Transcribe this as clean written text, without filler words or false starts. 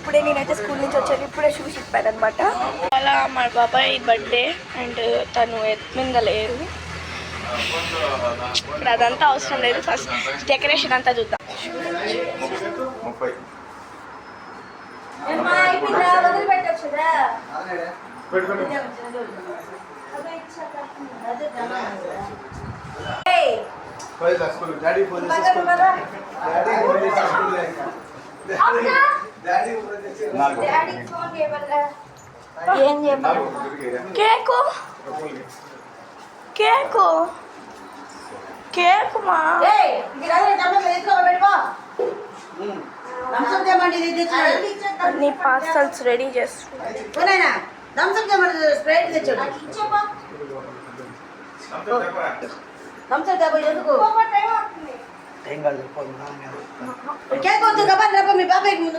ఇప్పుడే నేనైతే స్కూల్ నుంచి వచ్చాను, ఇప్పుడే షూస్ ఇప్పాను అనమాట. అలా మా బాబాయ్ బర్త్డే అండ్ తను ఎత్మింద లేరు. ఇప్పుడు అదంతా అవసరం లేదు, ఫస్ట్ డెకరేషన్ అంతా చూద్దాం. ఏం చేయమన్నా? కేకు కేకు కేకు మా అన్ని పార్సల్స్ రెడీ చేస్తున్నా. కేక్ వద్దు, మీ బాబాయ్ ముందు